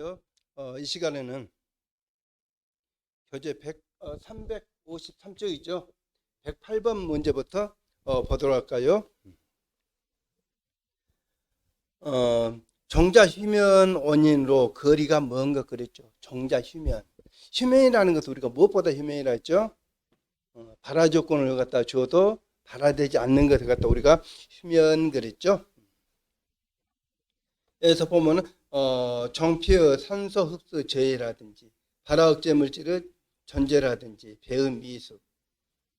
볼까요? 이 시간에는 교재 353쪽이죠. 108번 문제부터 보도록 할까요? 정자 휴면 원인으로 거리가 먼 것 그랬죠. 정자 휴면. 휴면이라는 것은 우리가 무엇보다 휴면이라 했죠? 발화 조건을 갖다 줘도 발화되지 않는 것을 갖다 우리가 휴면 그랬죠. 여기서 보면은 정피의 산소 흡수 저해라든지 발화 억제 물질의 존재라든지 배의 미숙.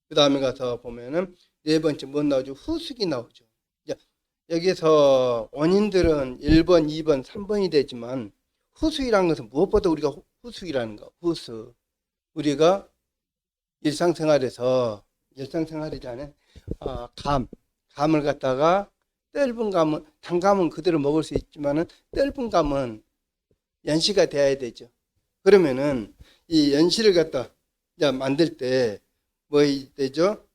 그 다음에 가서 보면은 네 번째 뭐 나오죠? 후숙이 나오죠. 여기서 원인들은 1번, 2번, 3번이 되지만 후숙이라는 것은 무엇보다 우리가 후숙이라는 거. 후숙. 우리가 일상생활이잖아요. 감을 갖다가 떫은 감은 단감은 그대로 먹을 수 있지만은 떫은 감은 연시가 돼야 되죠. 그러면은 이 연시를 갖다 만들 때 뭐 되죠?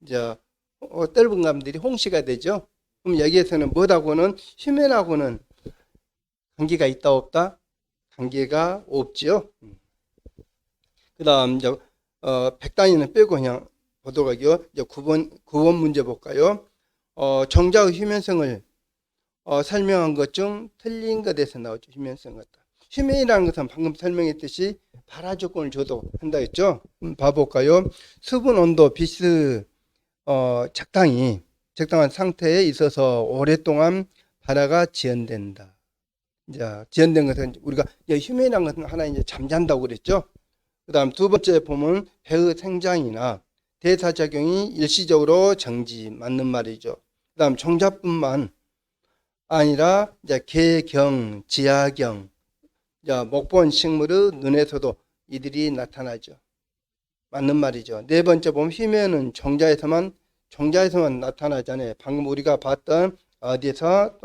떫은 감들이 홍시가 되죠. 그럼 여기에서는 뭐하고는 휴면하고는 관계가 있다 없다? 관계가 없죠. 그다음 이제 100단위는 빼고 그냥 보도록 하고요. 이제 9번 문제 볼까요? 정자의 휴면성을 설명한 것 중 틀린 것에서 나오죠. 휴면성 같다. 휴면이라는 것은 방금 설명했듯이 발화 조건을 줘도 한다 했죠. 봐볼까요? 수분 온도 적당한 상태에 있어서 오랫동안 발화가 지연된다. 이제 지연된 것은 우리가 휴면이라는 것은 하나 이제 잠잔다고 그랬죠. 그 다음 두 번째 보면 배의 생장이나 대사작용이 일시적으로 정지, 맞는 말이죠. 그 다음 정자뿐만 아니라 이제 개경, 지하경, 목본 식물의 눈에서도 이들이 나타나죠. 맞는 말이죠. 네 번째 보면 휴면은 정자에서만 나타나잖아요. 방금 우리가 봤던 어디에서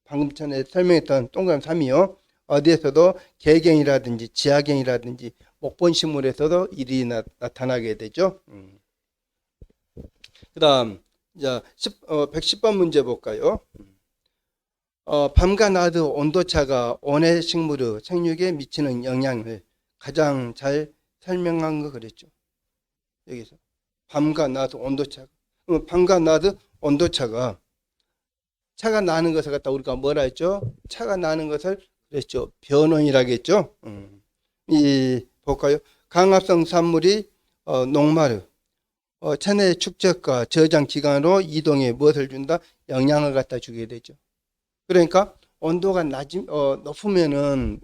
방금 전에 설명했던 동그라미 3이요. 어디에서도 개경이라든지 지하경이라든지 목본식물에서도 이들이 나타나게 되죠. 그 다음 110번 문제 볼까요? 밤과 낮의 온도차가 온해 식물의 생육에 미치는 영향을 가장 잘 설명한 거 그랬죠. 여기서 밤과 낮의 온도차가, 밤과 낮의 온도차가 차가 나는 것을 갖다 우리가 뭐라 했죠? 차가 나는 것을 그랬죠. 변온이라고 했죠. 볼까요? 강합성 산물이 녹말의 체내 축적과 저장 기관으로 이동에 무엇을 준다? 영향을 갖다 주게 되죠. 그러니까 온도가 높으면은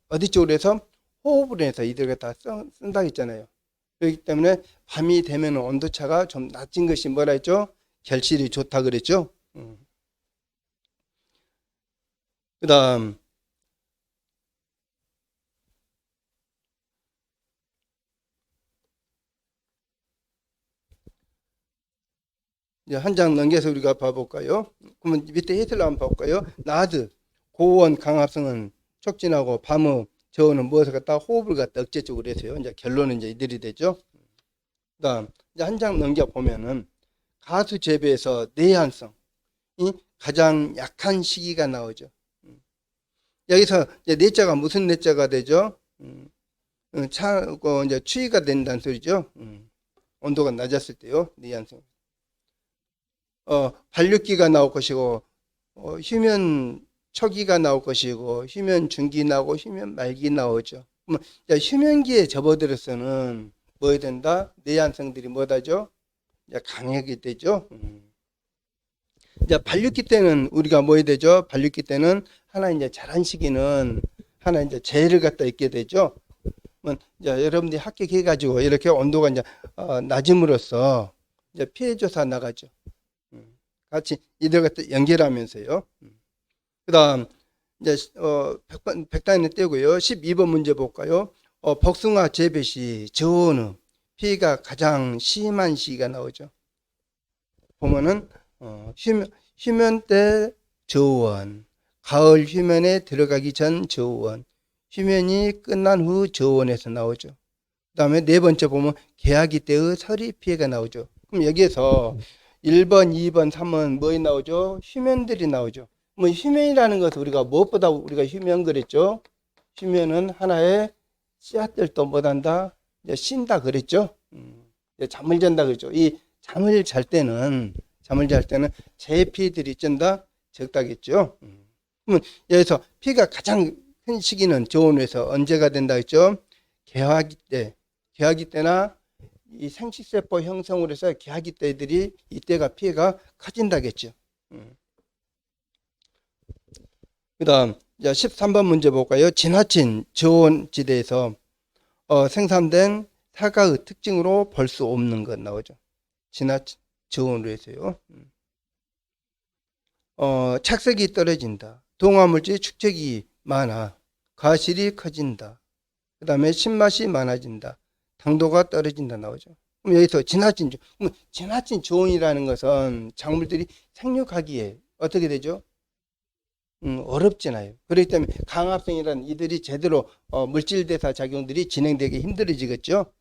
어디 쪽으로 해서 호흡을 해서 이들 갖다 쓴다 했잖아요. 그렇기 때문에 밤이 되면 온도차가 좀 낮은 것이 뭐라 했죠? 결실이 좋다 그랬죠. 그 다음 한 장 넘겨서 우리가 봐볼까요? 그러면 밑에 해설을 한번 볼까요? 낮의 고온 강합성은 촉진하고 밤의 저온은 무엇을 갖다 호흡을 갖다 억제 쪽으로 해서요. 이제 결론은 이제 이들이 되죠. 그다음 이제 한 장 넘겨 보면은 가수 재배에서 내한성이 가장 약한 시기가 나오죠. 여기서 이제 내자가 무슨 내자가 되죠? 이제 추위가 된다는 소리죠. 온도가 낮았을 때요. 내한성. 반륙기가 나올 것이고 휴면 초기가 나올 것이고 휴면 중기 나오고 휴면 말기 나오죠. 휴면기에 접어들어서는 뭐 해야 된다? 내한성들이 뭐다죠? 강하게 되죠. 이제 반륙기 때는 우리가 뭐 해야 되죠? 반륙기 때는 하나 이제 자란 시기는 하나 이제 재해를 갖다 있게 되죠. 이제 여러분들이 합격해가지고 이렇게 온도가 이제 낮음으로써 이제 피해 조사 나가죠. 같이 이들 갖다 연결하면서요. 그 다음 이제 100단위는 떼고요. 12번 문제 볼까요? 복숭아 재배 시 저온의 피해가 가장 심한 시기가 나오죠. 보면은 휴면 때 저온, 가을 휴면에 들어가기 전 저온, 휴면이 끝난 후 저온에서 나오죠. 그 다음에 네 번째 보면 개화기 때의 서리 피해가 나오죠. 그럼 여기에서 1번, 2번, 3번 뭐에 나오죠? 휴면들이 나오죠. 뭐 휴면이라는 것은 우리가 무엇보다 우리가 휴면 그랬죠. 휴면은 하나의 씨앗들도 못한다, 쉰다 그랬죠. 잠을 잔다 그랬죠. 이 잠을 잘 때는 제 피들이 쩐다 적다겠죠. 그러면 여기서 피가 가장 큰 시기는 저온에서 언제가 된다 했죠? 개화기 때, 개화기 때나 이 생식세포 형성으로 해서 개화기 때들이 이때가 피해가 커진다겠죠. 그 다음 13번 문제 볼까요? 지나친 저온 지대에서 생산된 사과의 특징으로 볼 수 없는 것 나오죠. 지나친 저온으로 해서요. 착색이 떨어진다. 동화물질 축적이 많아. 과실이 커진다. 그 다음에 신맛이 많아진다. 당도가 떨어진다 나오죠. 그럼 여기서 지나친 저온이라는 것은 작물들이 생육하기에 어떻게 되죠? 어렵잖아요. 그렇기 때문에 강압성이라는 이들이 제대로 물질대사 작용들이 진행되기 힘들어지겠죠.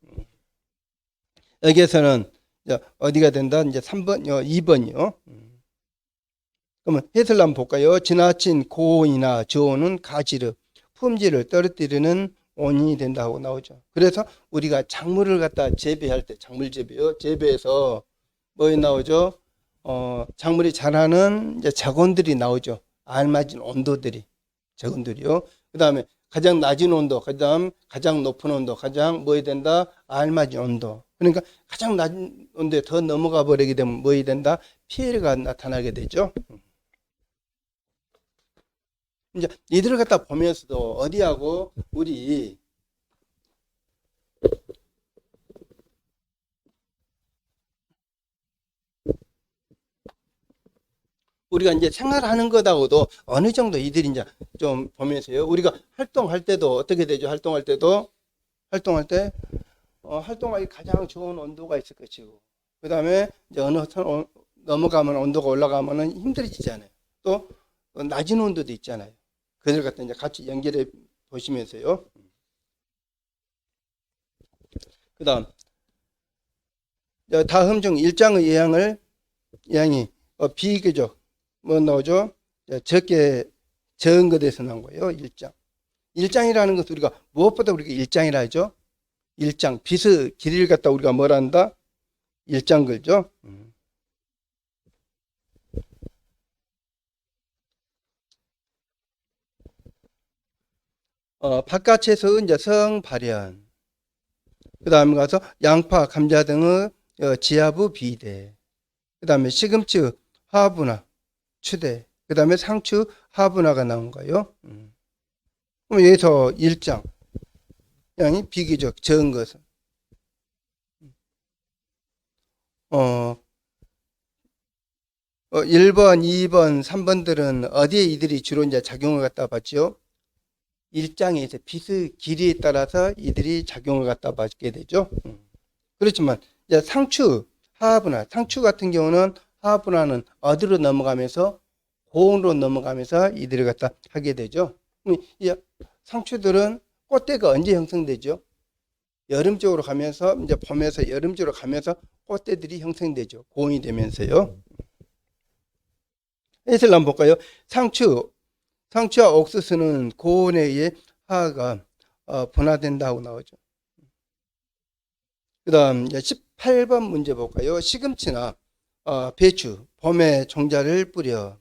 여기에서는 어디가 된다? 이제 3번, 2번이요. 그러면 해설을 한번 볼까요? 지나친 고온이나 저온은 가지를, 품질을 떨어뜨리는 원인이 된다고 나오죠. 그래서 우리가 작물을 갖다 재배할 때, 작물 재배요. 재배해서 뭐에 나오죠? 작물이 자라는 이제 자곤들이 나오죠. 알맞은 온도들이, 자곤들이요. 그 다음에 가장 낮은 온도, 그 다음 가장 높은 온도, 가장 뭐에 된다? 알맞은 온도. 그러니까 가장 낮은 온도에 더 넘어가 버리게 되면 뭐에 된다? 피해가 나타나게 되죠. 이제 이들을 갖다 보면서도 어디하고 우리가 이제 생활하는 것하고도 어느 정도 이들이 이제 좀 보면서요. 우리가 활동할 때도 어떻게 되죠? 활동할 때 활동하기 가장 좋은 온도가 있을 것이고, 그 다음에 이제 어느 선 넘어가면 온도가 올라가면은 힘들어지잖아요. 또 낮은 온도도 있잖아요. 그들 갖다 이제 같이 연결해 보시면서요. 그 다음 중 일장의 예양이 비교적 뭐 나오죠? 적은 것에서 나온 거예요. 일장이라는 것은 우리가 무엇보다 우리가 일장이라 하죠. 일장, 빛의 길이를 갖다 우리가 뭐라 한다? 일장 걸죠. 바깥에서 이제 성 발현, 그 다음에 가서 양파, 감자 등의 지하부 비대, 그 다음에 시금치 하분화, 추대, 그 다음에 상추 하분화가 나온 거예요. 그럼 여기서 일장, 양이 비교적 적은 것은 1번, 2번, 3번들은 어디에 이들이 주로 이제 작용을 갖다 봤죠? 일장에서 빛의 길이에 따라서 이들이 작용을 갖다 받게 되죠. 그렇지만 이제 상추 같은 경우는 하분화는 어디로 넘어가면서 고온으로 넘어가면서 이들을 갖다 하게 되죠. 이 상추들은 꽃대가 언제 형성되죠? 여름 쪽으로 가면서 이제 봄에서 여름 쪽으로 가면서 꽃대들이 형성되죠. 고온이 되면서요. 해설 한번 볼까요? 상추와 옥수수는 고온에 의해 화가 분화된다고 나오죠. 그 다음 18번 문제 볼까요? 시금치나 배추, 봄에 종자를 뿌려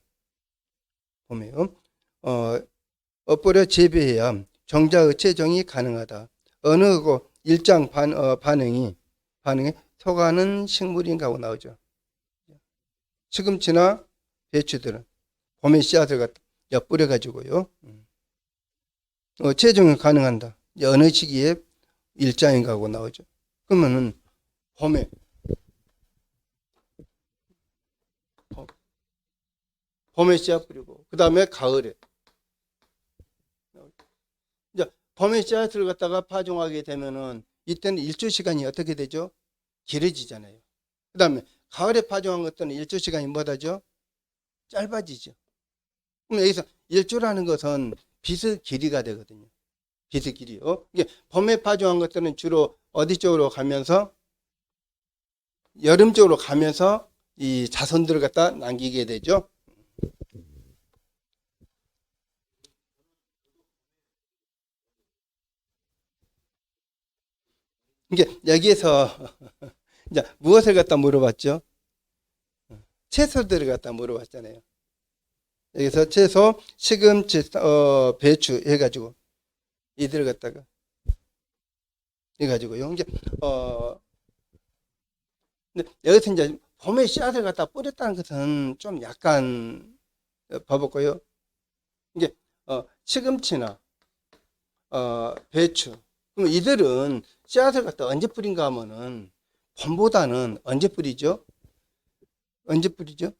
재배해야 종자의 채종이 가능하다. 어느 일장 반응에 속하는 식물인가 하고 나오죠. 시금치나 배추들은 봄에 씨앗을 갖다 뿌려가지고요. 채종이 가능한다. 어느 시기에 일장인가 하고 나오죠. 그러면은 봄에 씨앗 뿌리고, 그 다음에 가을에. 이제 봄에 씨앗을 갖다가 파종하게 되면은 이때는 일조 시간이 어떻게 되죠? 길어지잖아요. 그 다음에 가을에 파종한 것들은 일조 시간이 뭐다죠? 짧아지죠. 그럼 여기서 일조라는 것은 빛의 길이가 되거든요. 빛의 길이요. 이게 봄에 파종한 것들은 주로 어디 쪽으로 가면서 여름 쪽으로 가면서 이 자손들을 갖다 남기게 되죠. 이게 여기에서 이제 무엇을 갖다 물어봤죠? 채소들을 갖다 물어봤잖아요. 여기서 채소, 시금치, 배추 해가지고 이들을 갖다가 해가지고요. 이제 근데 여기서 이제 봄에 씨앗을 갖다 뿌렸다는 것은 좀 약간 봐볼까요? 이게 시금치나 배추, 그럼 이들은 씨앗을 갖다 언제 뿌린가 하면은 봄보다는 언제 뿌리죠? 언제 뿌리죠?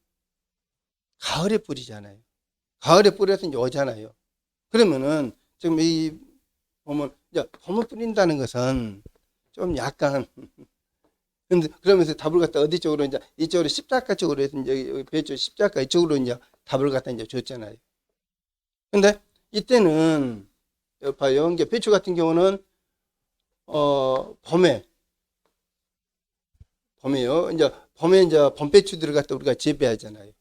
가을에 뿌리잖아요. 가을에 뿌려서 이제 오잖아요. 그러면은 지금 이 보면 이제 봄을 뿌린다는 것은 좀 약간 근데 그러면서 답을 갖다 어디 쪽으로 이제 이쪽으로 십자가 쪽으로 해서 이제 여기 배추 십자가 이쪽으로 이제 답을 갖다 이제 줬잖아요. 근데 이때는 봐요. 이게 배추 같은 경우는 봄에요. 이제 봄에 이제 봄배추들을 갖다 우리가 재배하잖아요.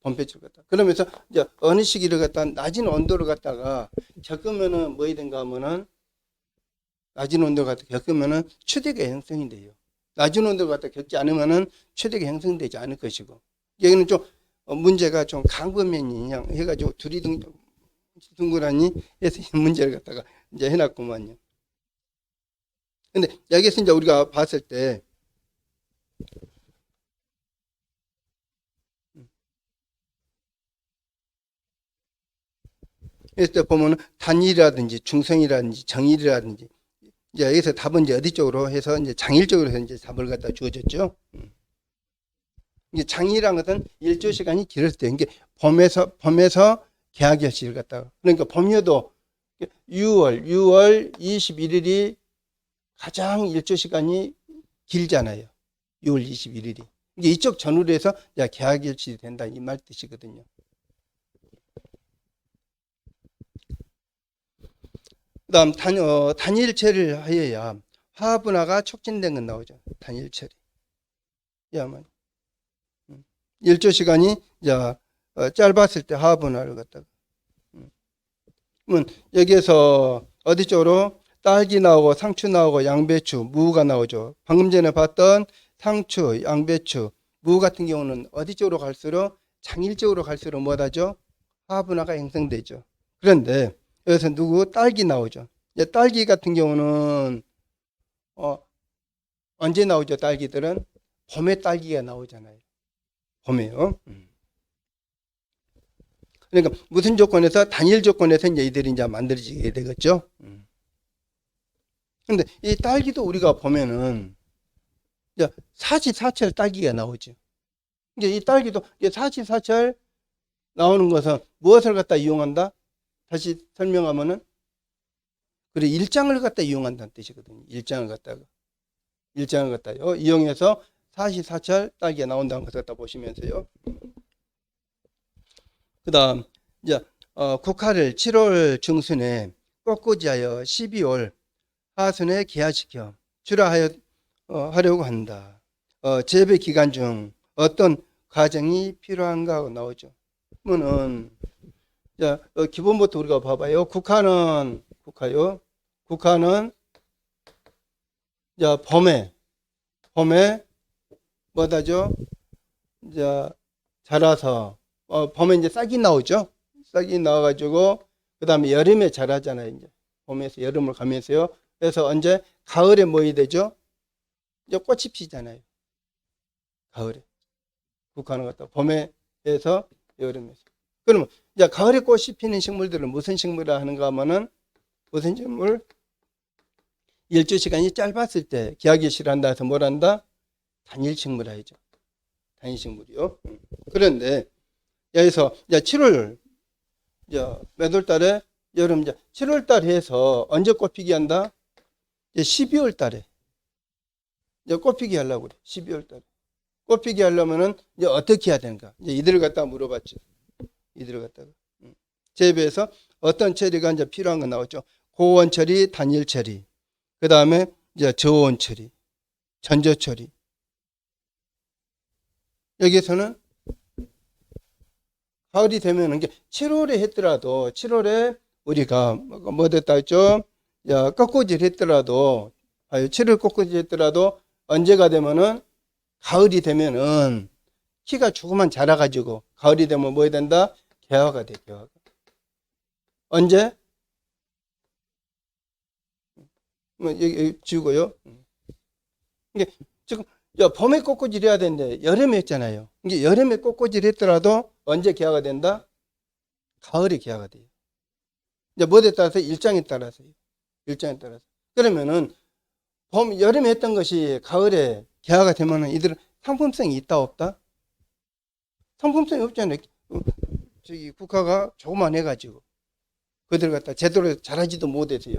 봄배추를 갖다. 그러면서 이제 어느 시기를 갖다 낮은 온도를 갖다가 겪으면은 뭐 해야 된가 하면은 낮은 온도를 갖다 겪으면은 최대가 형성이 돼요. 낮은 온도를 갖다 겪지 않으면은 최대가 형성되지 않을 것이고. 여기는 좀 문제가 좀 강범면이 해가지고 둘이 둥그라니 해서 이 문제를 갖다가 이제 해놨구만요. 근데 여기서 이제 우리가 봤을 때 이때 보면은 단일이라든지 중성이라든지 정일이라든지 이제 여기서 답은 이제 어디 쪽으로 해서 이제 장일적으로 해서 이제 답을 갖다 주어졌죠. 이게 장일이란 것은 일조 시간이 길었을 때, 이게 봄에서 개학일시를 갖다가 그러니까 봄이어도 6월 21일이 가장 일조 시간이 길잖아요. 6월 21일이. 이게 이쪽 전후로 해서 개학일시 된다 이 말 뜻이거든요. 그다음 단일체를 하여야 화분화가 촉진된 건 나오죠. 단일체리. 야만 일조 시간이 짧았을 때 화분화를 갖다가. 그러면 여기에서 어디 쪽으로 딸기 나오고 상추 나오고 양배추, 무가 나오죠. 방금 전에 봤던 상추, 양배추, 무 같은 경우는 어디 쪽으로 갈수록 장일적으로 갈수록 뭐하죠? 화분화가 형성되죠. 그런데 여기서 딸기 나오죠. 딸기 같은 경우는 언제 나오죠? 딸기들은 봄에 딸기가 나오잖아요. 봄에요. 그러니까 무슨 조건에서 단일 조건에서 이제 이들이 이제 만들어지게 되겠죠. 근데 이 딸기도 우리가 보면은 이제 사시사철 딸기가 나오죠. 이제 이 딸기도 사시사철 나오는 것은 무엇을 갖다 이용한다? 다시 설명하면은 그래 일장을 갖다 이용한다는 뜻이거든요. 일장을 갖다요 이용해서 사시사철 딸기가 나온다는 것을 갖다 보시면서요. 그다음 이제 국화를 7월 중순에 꽃꽂이하여 12월 하순에 개화시켜 출하하여 하려고 한다. 재배 기간 중 어떤 과정이 필요한가 하고 나오죠. 그러면은 기본부터 우리가 봐봐요. 국화는 봄에 뭐다죠? 이제 자라서 봄에 이제 싹이 나오죠. 싹이 나와가지고 그 다음에 여름에 자라잖아요. 이제 봄에서 여름을 가면서요. 그래서 언제 가을에 뭐 해야 되죠? 이제 꽃이 피잖아요. 가을에 국화는 갖다 봄에 해서 여름에서. 그러면 이제 가을에 꽃이 피는 식물들은 무슨 식물이라 하는가 하면은 무슨 식물? 일조 시간이 짧았을 때 기하기시를 한다 해서 뭘 한다? 단일식물 하죠. 단일식물이요. 그런데 여기서 이제 7월 몇 월 달에 여름 7월 달에 해서 언제 꽃피기 한다? 이제 12월 달에 이제 꽃피기 하려고 그래. 12월 달에 꽃피기 하려면은 이제 어떻게 해야 되는가? 이제 이들을 갖다 물어봤죠. 이들을 갖다가 재배에서 어떤 처리가 이제 필요한 거 나왔죠. 고온 처리, 단일 처리. 그 다음에 이제 저온 처리, 전저 처리. 여기에서는 가을이 되면은 7월에 했더라도 7월에 우리가 뭐 됐다 했죠? 꽃꽂이를 했더라도 7월 꽃꽂이했더라도 언제가 되면은 가을이 되면은 키가 조금만 자라가지고 가을이 되면 뭐 해야 된다? 개화가 돼, 개화가. 언제? 뭐 여기 지우고요. 이게 지금 봄에 꽃꽂이를 해야 되는데 여름에 했잖아요. 이게 여름에 꽃꽂이를 했더라도 언제 개화가 된다? 가을에 개화가 돼요. 이제 뭐에 따라서? 일장에 따라서요. 일장에 따라서. 그러면은 여름에 했던 것이 가을에 개화가 되면은 이들은 상품성이 있다 없다? 상품성이 없잖아요. 저기 국화가 조그만 해가지고 그들 갖다 제대로 자라지도 못해서요.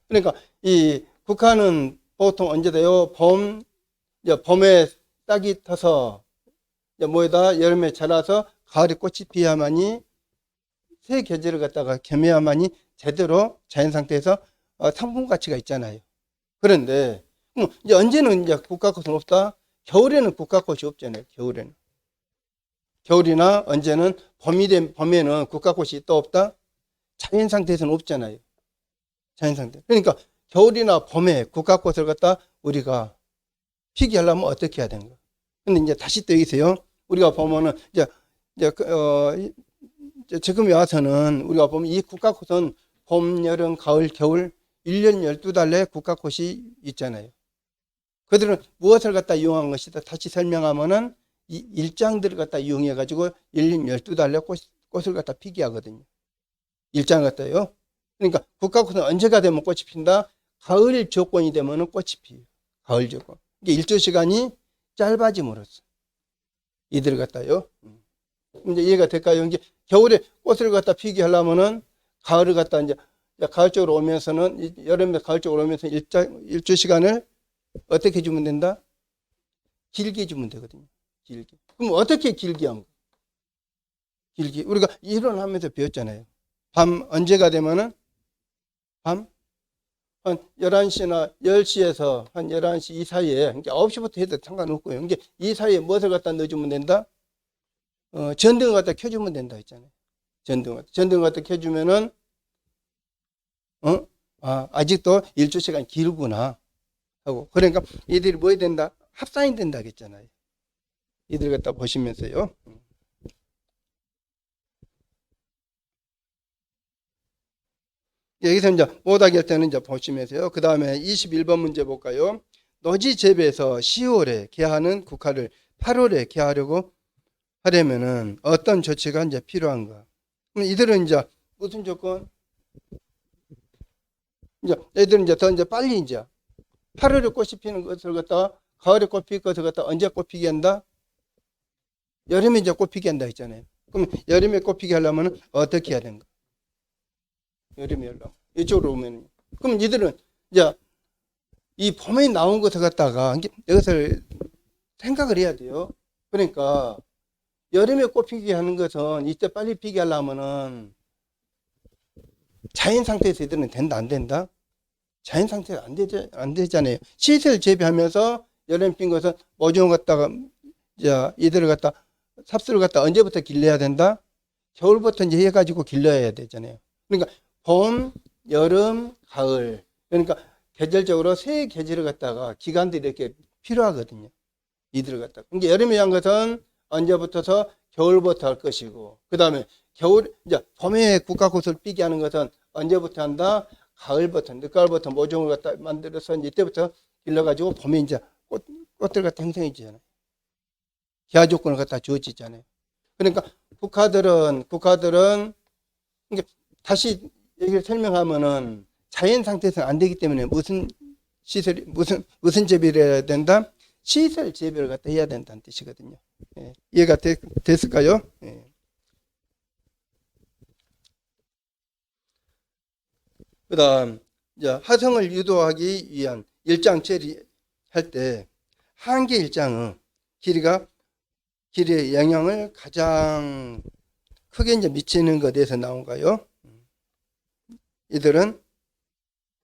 그러니까 이 국화는 보통 언제 돼요? 봄에 싹이 터서 뭐에다 여름에 자라서 가을에 꽃이 피어야만이 새 계절을 갖다가 겸해야만이 제대로 자연 상태에서 상품 가치가 있잖아요. 그런데 이제 언제는 이제 국화꽃은 없다? 겨울에는 국화꽃이 없잖아요. 겨울에는. 겨울이나 언제는 봄에는 국화꽃이 있다 없다? 자연 상태에서는 없잖아요. 자연 상태. 그러니까 겨울이나 봄에 국화꽃을 갖다 우리가 피게 하려면 어떻게 해야 되는가? 근데 이제 다시 또 여기서요. 우리가 보면은 이제 지금에 와서는 우리가 보면 이 국화꽃은 봄, 여름, 가을, 겨울 1년 12달 내에 국화꽃이 있잖아요. 그들은 무엇을 갖다 이용한 것이다? 다시 설명하면은 이 일장들을 갖다 이용해 가지고 1년 12달 내에 꽃을 갖다 피게 하거든요. 일장 갖다요. 그러니까 국화꽃은 언제가 되면 꽃이 핀다? 가을 조건이 되면은 꽃이 피요. 가을 조건. 이게 일조 시간이 짧아짐으로써 이들 갖다요. 이제 이해가 될까요? 이제 겨울에 꽃을 갖다 피게 하려면은 가을을 갖다 이제 가을 쪽으로 오면서는 여름에 가을 쪽으로 오면서 일조 시간을 어떻게 주면 된다? 길게 주면 되거든요. 길게. 그럼 어떻게 길게 한 거? 길게. 우리가 이론하면서 배웠잖아요. 밤 언제가 되면은 밤 한 11시나 10시에서 한 11시 이 사이에, 그러니까 9시부터 해도 상관없고요. 이게 이 사이에 무엇을 갖다 넣어주면 된다? 전등을 갖다 켜주면 된다 했잖아요. 전등을 갖다 켜주면은, 아직도 일조 시간 길구나 하고. 그러니까 이들이 뭐 해야 된다? 합산이 된다 했잖아요. 이들 갖다 보시면서요. 여기서 이제 못하게 할 때는 이제 보시면서요. 그 다음에 21번 문제 볼까요? 노지 재배에서 10월에 개하는 국화를 8월에 개하려고 하려면은 어떤 조치가 이제 필요한가? 그럼 이들은 이제 무슨 조건? 이제 애들은 이제 더 이제 빨리 이제 8월에 꽃이 피는 것을 갖다가 가을에 꽃 필 것을 갖다가 언제 꽃 피게 한다? 여름에 이제 꽃 피게 한다 했잖아요. 그럼 여름에 꽃 피게 하려면 어떻게 해야 되는가? 여름에 하려면 이쪽으로 오면 그럼 이들은 이제 이 봄에 나온 것을 갖다가 이것을 생각을 해야 돼요. 그러니까 여름에 꽃 피게 하는 것은 이때 빨리 피게 하려면은 자연 상태에서 이들은 된다 안 된다? 자연 상태에서 안 되잖아요. 시설 재배하면서 여름 핀 것은 모종 갖다가 이들을 갖다 삽수를 갖다 언제부터 길러야 된다? 겨울부터 이제 해가지고 길러야 되잖아요. 그러니까 봄, 여름, 가을. 그러니까 계절적으로 세 계절을 갖다가 기간들이 이렇게 필요하거든요. 이들을 갖다가. 그러니까 여름에 한 것은 언제부터서 겨울부터 할 것이고, 그 다음에 이제 봄에 국화꽃을 피게 하는 것은 언제부터 한다? 가을부터, 늦가을부터 모종을 갖다 만들어서 이때부터 길러가지고 봄에 이제 꽃들 갖다 형성해지잖아요. 기아 조건을 갖다 주어지잖아요. 그러니까 국화들은 다시 얘기를 설명하면은 자연 상태에서는 안 되기 때문에 무슨 재배를 해야 된다? 시설 재배를 갖다 해야 된다는 뜻이거든요. 예, 이해가 됐을까요? 예. 그 다음, 화성을 유도하기 위한 일장 처리할 때, 한계 일장은 길이의 영향을 가장 크게 이제 미치는 것에 대해서 나온가요? 이들은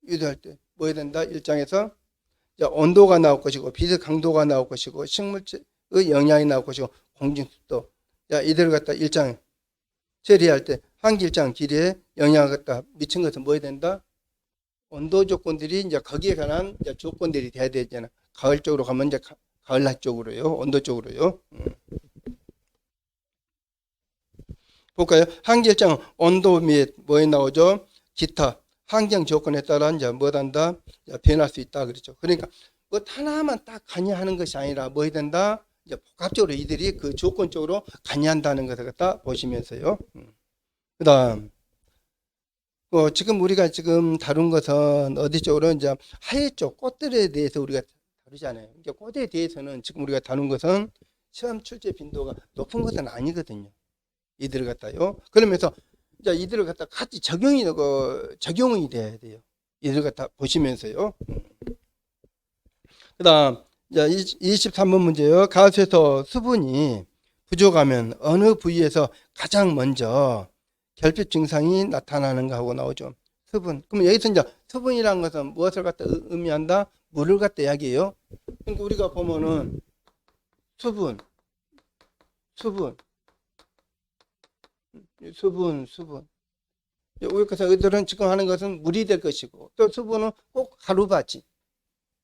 유도할 때 뭐 해야 된다? 일장에서 온도가 나올 것이고, 빛의 강도가 나올 것이고, 식물의 영향이 나올 것이고, 공중습도. 이들을 갖다 일장 처리할 때, 한계 일장 길이에 영향을 갖다 미친 것은 뭐 해야 된다? 온도 조건들이 이제 거기에 관한 이제 조건들이 돼야 되잖아. 가을 쪽으로 가면 이제 가을날 쪽으로요. 온도 쪽으로요. 볼까요? 한계일정 온도 및 뭐에 나오죠? 기타 환경 조건에 따라 이제 뭐단다 변할 수 있다 그랬죠. 그러니까 뭐 하나만 딱 관여하는 것이 아니라 뭐 해야 된다? 이제 복합적으로 이들이 그 조건적으로 관여한다는 것을 갖다 보시면서요. 그다음 지금 우리가 지금 다룬 것은 어디 쪽으로 이제 하해 쪽 꽃들에 대해서 우리가 다루잖아요. 이제 꽃에 대해서는 지금 우리가 다룬 것은 시험 출제 빈도가 높은 것은 아니거든요. 이들을 갖다요. 그러면서 이제 이들을 갖다 같이 적용이 돼야 돼요. 이들을 갖다 보시면서요. 그다음 이제 23번 문제요. 가수에서 수분이 부족하면 어느 부위에서 가장 먼저 결핍 증상이 나타나는가 하고 나오죠. 수분. 그럼 여기서 이제 수분이라는 것은 무엇을 갖다 의미한다? 물을 갖다 이야기해요. 그러니까 우리가 보면은 수분. 여기서 이들은 지금 하는 것은 물이 될 것이고 또 수분은 꼭 가루바지.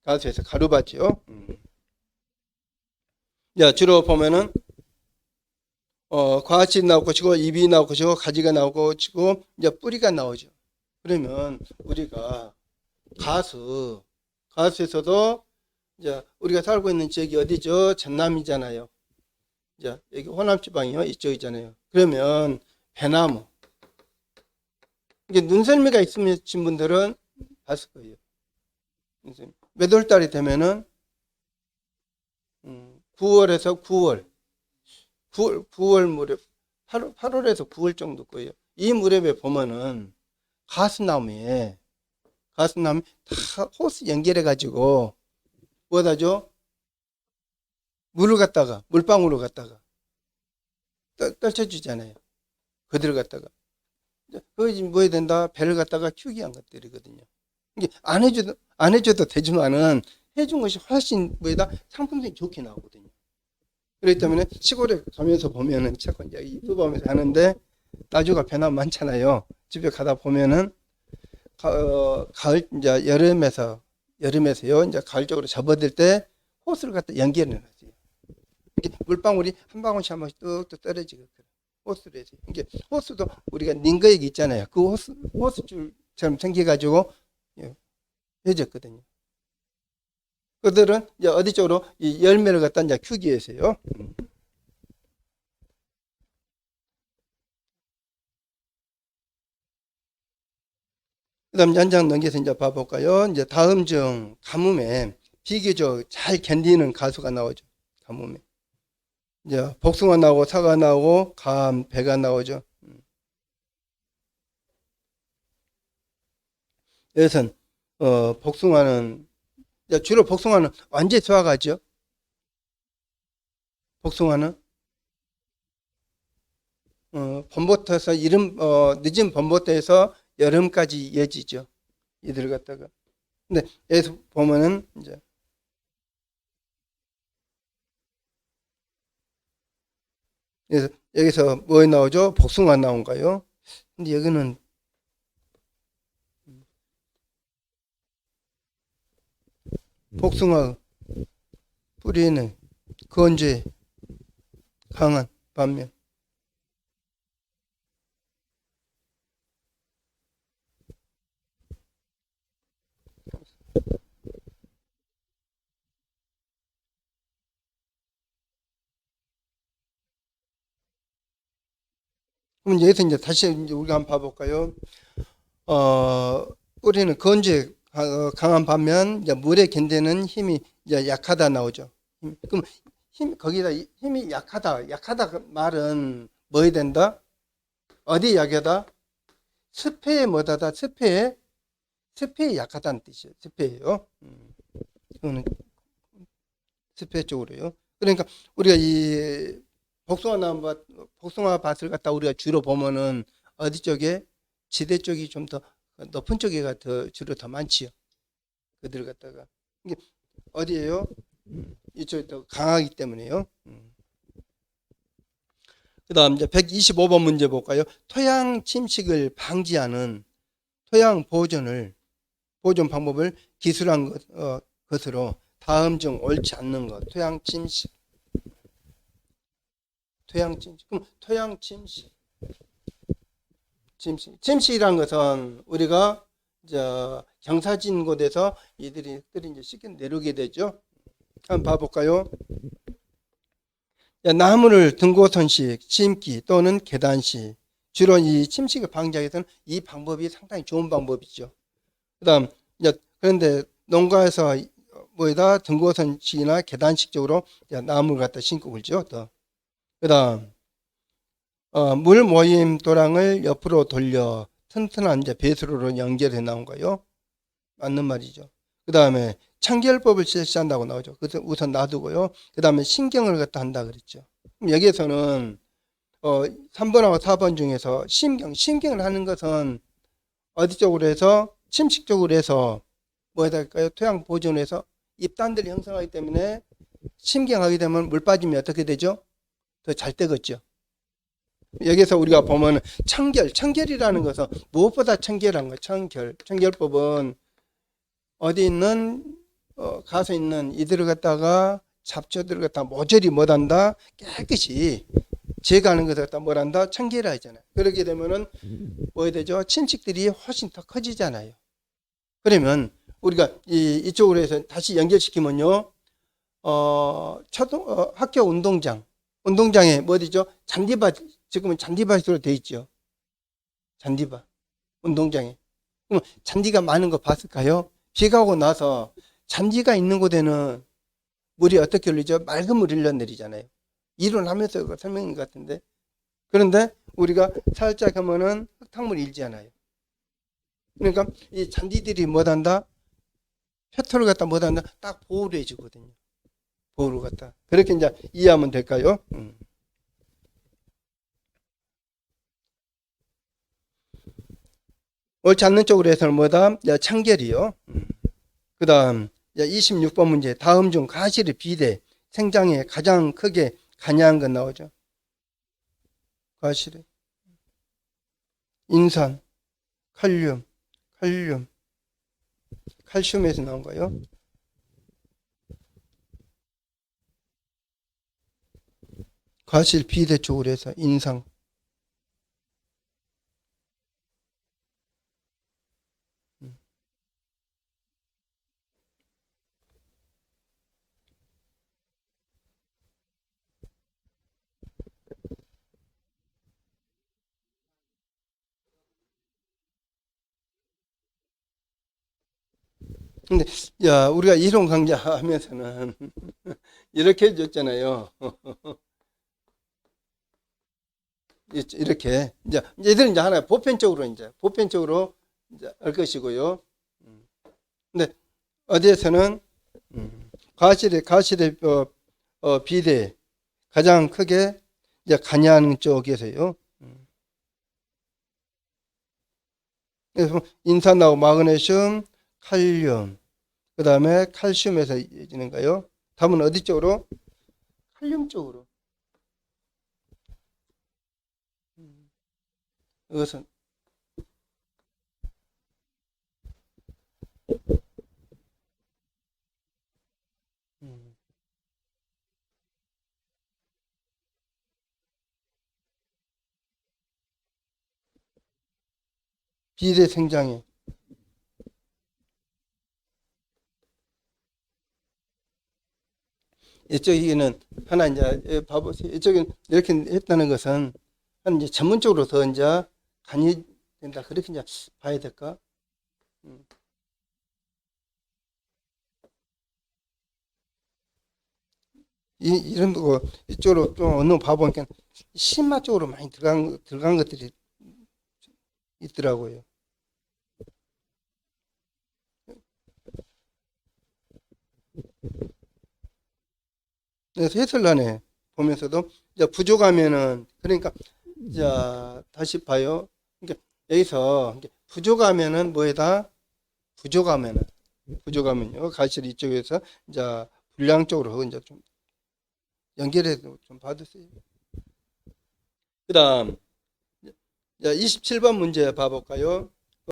가수에서 가루바지요. 자, 주로 보면은 과실이 나올 것이고 잎이 나올 것이고 가지가 나올 것이고 이제 뿌리가 나오죠. 그러면 우리가 가수에서도 이제 우리가 살고 있는 지역이 어디죠? 전남이잖아요. 이제 여기 호남 지방이요. 이쪽이잖아요. 그러면 배나무. 이게 눈썰미가 있으신 분들은 봤을 거예요. 몇 월 달이 되면은 9월에서 9월 무렵 8월에서 9월 정도 거예요. 이 무렵에 보면은 가스나무에 다 호스 연결해 가지고 뭐다죠? 물방울을 갖다가 떨쳐주잖아요. 그들을 갖다가 그것이 뭐 해야 된다? 배를 갖다가 키우기 한 것들이거든요. 이게 안 해줘도 되지만은 해준 것이 훨씬 뭐에다 상품성이 좋게 나오거든요. 그렇기 때문에 시골에 가면서 보면은 자꾸 이제 유튜브하면서 하는데 나주가 배나무 많잖아요. 집에 가다 보면은 가을 이제 여름에서요 이제 가을 쪽으로 접어들 때 호스를 갖다 연결해 놨어요. 이게 물방울이 한 방울씩 한 방울씩 뚝뚝 떨어지거든요. 호스로 해서 이게 호스도 우리가 링거액 있잖아요. 그 호스줄처럼 생겨가지고 해졌거든요. 그들은 이제 어디 쪽으로 이 열매를 갖다 이제 키우기 위해서요. 그다음 연장 넘겨서 이제 봐볼까요? 이제 다음 중 가뭄에 비교적 잘 견디는 가수가 나오죠. 가뭄에 이제 복숭아 나오고 사과 나오고 감, 배가 나오죠. 여기선 복숭아는 주로 복숭아는 언제 수확하죠? 복숭아는 봄부터서 늦은 봄부터해서 여름까지 이어지죠. 이들 갖다가. 근데 여기서 보면은 이제 여기서 뭐 나오죠? 복숭아 나온가요? 근데 여기는 복숭아 뿌리는 건조에 강한 반면 그럼 여기서 이제 다시 이제 우리가 한번 봐볼까요? 뿌리는 건조에 강한 반면 이제 물에 견디는 힘이 이제 약하다 나오죠. 그럼 거기다 힘이 약하다 그 말은 뭐 해야 된다? 어디 약하다? 습해에 뭐다다? 습해에 약하다는 뜻이에요. 습해예요. 이거는 습해 쪽으로요. 그러니까 우리가 이 복숭아 밭을 갖다 우리가 주로 보면은 어디 쪽에 지대 쪽이 좀 더 높은 쪽에가 주로 더 많지요. 그들 갖다가 이게 어디예요? 이쪽이 더 강하기 때문에요. 그다음 이제 125번 문제 볼까요? 토양 침식을 방지하는 토양 보존을 보존 방법을 기술한 것으로 다음 중 옳지 않는 것. 토양 침식. 그럼 토양 침식. 침식이란 것은 우리가 경사진 곳에서 이들이 이제 쉽게 내려오게 되죠. 한번 봐볼까요? 나무를 등고선식, 심기 또는 계단식. 주로 이 침식을 방지하기 위해서는 이 방법이 상당히 좋은 방법이죠. 그다음 그런데 농가에서 뭐에다 등고선식이나 계단식적으로 나무를 갖다 심고 그러죠. 그다음 물 모임 도랑을 옆으로 돌려 튼튼한 배수로로 연결해 나온 거요. 맞는 말이죠. 그 다음에 청결법을 실시한다고 나오죠. 그래서 우선 놔두고요. 그 다음에 신경을 갖다 한다 그랬죠. 그럼 여기에서는 3번하고 4번 중에서 신경을 하는 것은 어디 쪽으로 해서 침식 쪽으로 해서 뭐해야 될까요? 토양 보존해서 잎단들이 형성하기 때문에 신경하게 되면 물 빠지면 어떻게 되죠? 더 잘 되겠죠. 여기서 우리가 보면 청결이라는 것은 무엇보다 청결한 거예요. 청결법은 어디 있는 가서 있는 이들을 갖다가 잡초들을 갖다 모조리 못한다 깨끗이 제거하는 것을 갖다 뭘한다 청결을 하잖아요. 그렇게 되면은 뭐 되죠? 침식들이 훨씬 더 커지잖아요. 그러면 우리가 이쪽으로 해서 다시 연결시키면요, 학교 운동장에 뭐 되죠? 잔디밭, 지금은 잔디밭으로 돼 있죠. 잔디밭, 운동장에. 그럼 잔디가 많은 거 봤을까요? 비가 오고 나서 잔디가 있는 곳에는 물이 어떻게 흘리죠? 맑은 물이 흘러내리잖아요. 이론하면서 설명인 것 같은데. 그런데 우리가 살짝 하면은 흙탕물이 일지않아요. 그러니까 이 잔디들이 뭐한다? 표토를 갖다 뭐한다? 딱 보호를 해주거든요. 보호를 갖다. 그렇게 이제 이해하면 될까요? 옳지 않는 쪽으로 해서는 뭐다? 청결이요. 그 다음 26번 문제. 다음 중 가시를 비대 생장에 가장 크게 관여한 건 나오죠. 가시를 인산, 칼슘에서 나온 거요. 과실 비대 쪽으로 해서 인상. 근데 우리가 이론 강좌하면서는 이렇게 해줬잖아요. 이렇게 이제 얘들은 이제 하나 보편적으로 이제 알 것이고요. 근데 어디에서는 과실의 비대 가장 크게 이제 관여하는 쪽에서요. 그래서 인산하고 마그네슘, 칼륨, 그 다음에 칼슘에서 이어지는가요? 답은 어디 쪽으로? 칼륨 쪽으로. 이것은 비대 생장에 이쪽에는 하나 이제 봐보세요. 이쪽에 이렇게 했다는 것은 한 이제 전문적으로 더 이제 간이된다 그렇게 이제 봐야 될까? 이런 거 이쪽으로 좀 어느 봐보니까 신마 쪽으로 많이 들어간 것들이 있더라고요. 그래서 해설란에 보면서도 이제 부족하면은 그러니까 자 다시 봐요. 그러니까 여기서 부족하면은 뭐에다 부족하면요 가실 이쪽에서 이제 불량 쪽으로 이제 좀 연결해서 좀 받으세요. 그다음 27번 문제 봐볼까요?